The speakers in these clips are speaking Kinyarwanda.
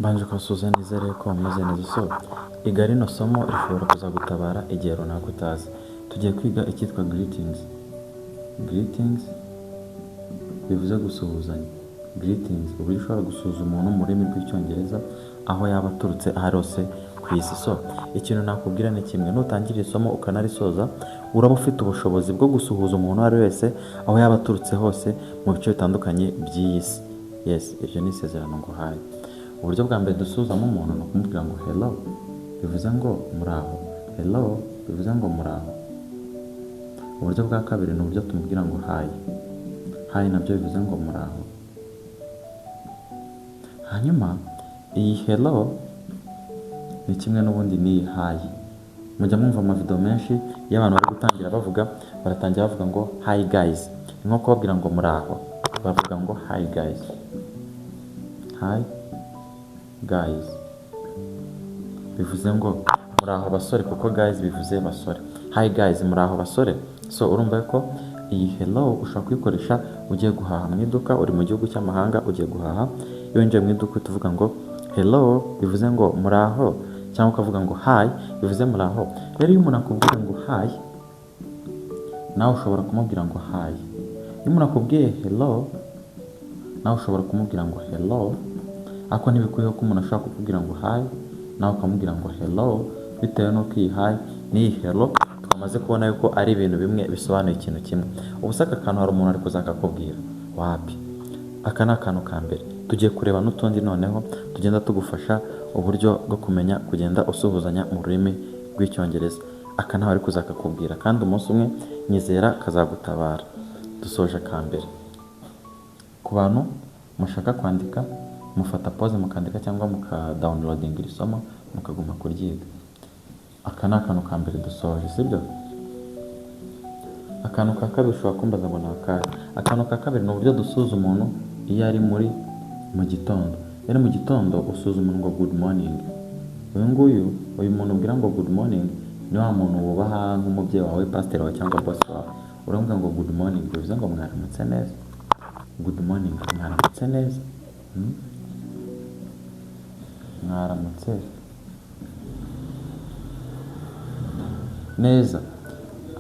Mbanje kubasuhuza nizere ko mumeze neza. So iga rino somo rishobora kuzagutabara igihe runaka utazi. Tugiye kwiga icyitwa greetings. Greetings bivuze gusuhuzanya. Greetings uburyo ushobora gusuhuza umuntu mu rurimi rw'icyongereza aho yaba aturutse aho hose ku isi. So ikintu nakubwira ni kimwe, nutangira isomo ukanarisoza uraba ufite ubushobozi bwo gusuhuza umuntu uwo ari wese aho yaba aturutse hose mu bice bitandukanye by'iyi si. Yes, iryo ni isezerano nguhaye. Uburyo bwa mbere dusuhuzamo umuntu ni ukumubwira ngo hello, bivuze ngo muraho. Hello bivuze ngo muraho. Uburyo bwa kabiri ni uburyo tumubwira ngo hi. Hi nabyo bivuze ngo muraho. Hanyuma iyi hello ni kimwe n'ubundi ni hi. Mujya mwumva amavideo menshi iyo abantu bari gutangira baratangira bavuga ngo hi guys. Ni nko kubabwira ngo muraho, bavuga ngo hi guys. Hi guys bivuze ngo muraho basore, kuko guys bivuze basore. Hi guys, muraho basore. So urumva ko iyi hello ushobora kuyikoresha ugiye guhaha mu iduka, uri mu gihugu cy'amahanga ugiye guhaha. Iyo winjiye mu iduka tuvuga ngo hello bivuze ngo muraho, cyangwa ukavuga ngo hi bivuze muraho. Rero iyo umuntu akubwira ngo hi, nawe ushobora kumubwira ngo hi. Iyo umuntu akubwiye hello, nawe ushobora kumubwira ngo hello. Ako ntibikwiye ko umuntu ashobora kukubwira ngo hi nawe ukamubwira ngo hello, bitewe n'uko iyi hi n'iyi hello twamaze kubona yuko ari ibintu bimwe bisobanuye ikintu kimwe. Ubusa aka kantu hari umuntu ari kuzakakubwira wapi. Aka ni akantu ka mbere. Tugiye kureba n'utundi noneho tugenda tugufasha uburyo bwo kumenya kugenda usuhuzanya mu rurimi rw'icyongereza. Aka ntawe ari kuzakakubwira kandi umunsi umwe nyizera kazagutabara. Dusoje aka mbere. Ku bantu mushaka kwandika, mufata pause mukandika cyangwa muka-downloading iri somo mukaguma kuryiga. Aka ni akantu ka mbere dusoje, sibyo? Akantu ka kabiri ushobora kumbaza ngo ni akahe. Akantu ka kabiri ni uburyo dusuhuza umuntu iyo ari mu gitondo. Iyo ari mu gitondo usuhuza umuntu ngo good morning. Uyu muntu ubwira ngo good morning ni wa muntu wubaha nk'umubyeyi wawe, pastor wawe cyangwa boss wawe. Uramubwira ngo good morning bivuze ngo mwaramutse neza. Good morning, mwaramutse neza. Mwaramutse neza.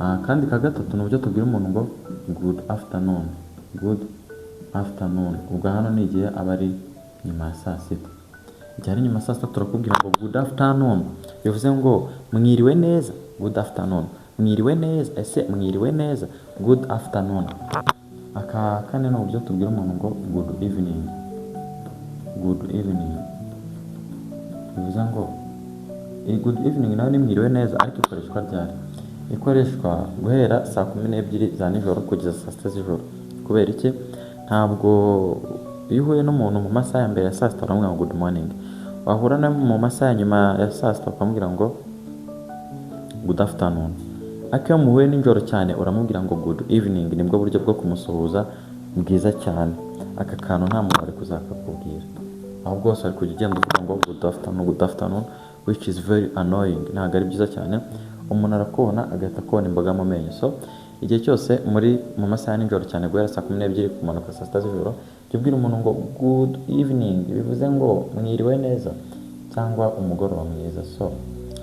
Kandi ka gatatu ni uburyo tubwira umuntu ngo good afternoon. Good afternoon. Ubwo hano ni igihe aba ari nyuma ya saa sita. Igihe ari nyuma ya saa sita turakubwira ngo good afternoon bivuze ngo mwiriwe neza. Good afternoon. Mwiriwe neza. Ese mwiriwe neza. Good afternoon. Aka kane ni uburyo tubwira umuntu ngo good evening. Good evening bivuze ngo good evening nawe ni mwiriwe neza, ariko ikoreshwa ryari? Ikoreshwa guhera saa 12 za nijoro kugeza saa 6 z'ijoro. Kubera iki? Ntabwo iyo uhuye n'umuntu mu masaha ya mbere ya saa sita uramubwira ngo good morning. Wahura na mu masaha ya nyuma ya saa sita ukamubwira ngo good afternoon. Ariko iyo muhuye nijoro cyane uramubwira ngo good evening. Nibwo buryo bwo kumusuhuza bwiza cyane. Aka kantu nta muntu ari kuzakakubwira, ahubwo bose ari kujya ugenda uvuga ngo good afternoon, which is very annoying. Ntabwo ari byiza cyane. Umuntu arakubona agahita akubona imboga mu menyo. So igihe cyose mu masaha nijoro cyane guhera saa 12 kumanuka saa 6 z'ijoro, jya ubwira umuntu ngo good evening bivuze ngo mwiriwe neza cyangwa umugoroba mwiza. So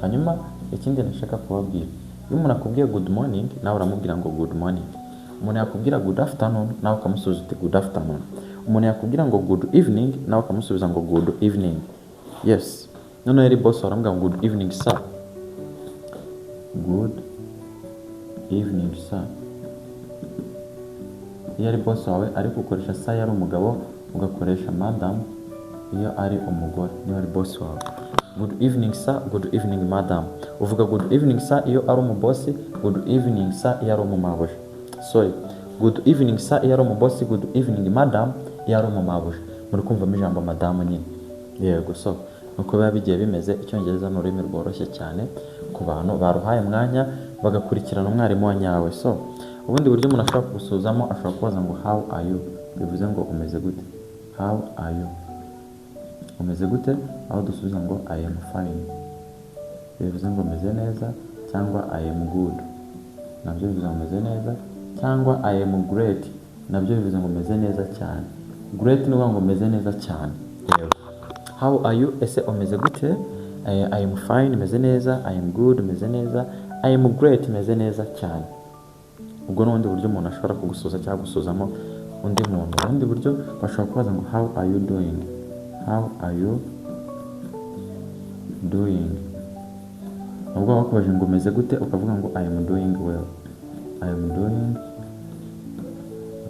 hanyuma ikindi nashaka kubabwira, iyo umuntu akubwiye good morning nawe uramubwira ngo good morning. Umuntu yakubwira good afternoon nawe ukamusubiza uti good afternoon. Umuntu yakubwira ngo good evening nawe ukamusubiza ngo good evening. Yes. None yari boss waramubwira ngo good evening sir. Good evening sir. Iyo ari boss wawe ariko ukoresha sir yari umugabo, ugakoresha madam iyo ari umugore. Niyo ari boss wawe. Good evening sir, good evening madam. Uvuga good evening sir iyo ari umubosi, good evening sir iyo ari umumabuja. Sorry. Good evening sir iyo ari umubosi, good evening madam iyo ari umumabuja. Muri kumvamo ijambo madam nyine. Yego. So nuko biba bigiye bimeze. Icyongereza ni ururimi rworoshye cyane ku bantu baruhaye umwanya bagakurikirana umwarimu wa nyawe. So ubundi buryo umuntu ashobora kugusuhuzamo, ashobora kubaza ngo how are you, bivuze ngo umeze gute. How are you, umeze gute. Aho dusubiza ngo I am fine, bivuze ngo umeze neza, cyangwa I am good, nabyo bivuze ngo umeze neza, cyangwa I am great, nabyo bivuze ngo umeze neza cyane. Great ni ukuvuga ngo umeze neza cyane. Yego. how are you, ese umeze gute? I am fine, meze neza. I am good, meze neza. I am great, meze neza cyane. Ubwo n'ubundi buryo umuntu ashobora kugusuhuza cyangwa gusuzamo undi muntu. Ubundi buryo bashobora kubaza ngo how are you doing? How are you doing? Ubwo bakubaje ngo umeze gute ukavuga ngo I am doing well. I am doing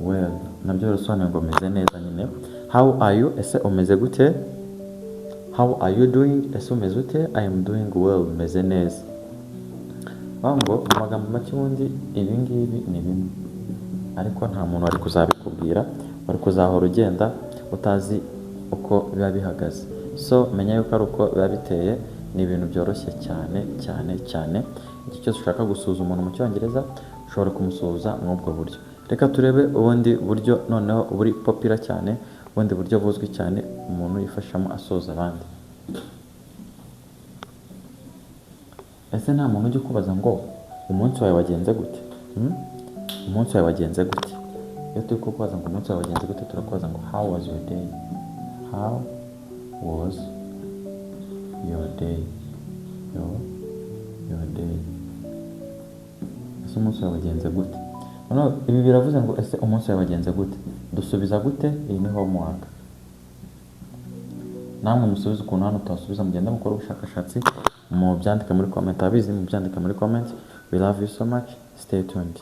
well. Nabyo bisobanuye ngo umeze neza nyine. How are you, ese umeze gute? How are you doing, ese umeze ute? I am doing well, meze neza. Ngo mu magambo make ubundi ibi ngibi ni bimwe, ariko nta muntu wari kuzabikubwira, wari kuzahora ugenda utazi uko biba bihagaze. So menya yuko ari uko biba biteye, ni ibintu byoroshye cyane cyane cyane. Igihe cyose ushaka gusuhuza umuntu mu cyongereza ushobora kumusuhuza muri ubwo buryo. Reka turebe ubundi buryo noneho buri popular cyane, ubundi buryo buzwi cyane umuntu yifashamo asuhuza abandi. Ese nta muntu ujya kubaza ngo umunsi wawe wagenze gute? Umunsi wawe wagenze gute? Iyo turi kubaza ngo umunsi wawe wagenze gute, turakubaza ngo how was your day? How was your day? Your day. Ese umunsi wawe wagenze gute? Noneho ibi biravuze ngo ese umunsi wawe wagenze gute? Dusubiza gute? Iyi ni homework. Namwe musubize ukuntu hano tubasubiza, mugenda mukora ubushakashatsi, mu byandika muri comment. Abizi mu byandika muri comment. We love you so much. Stay tuned.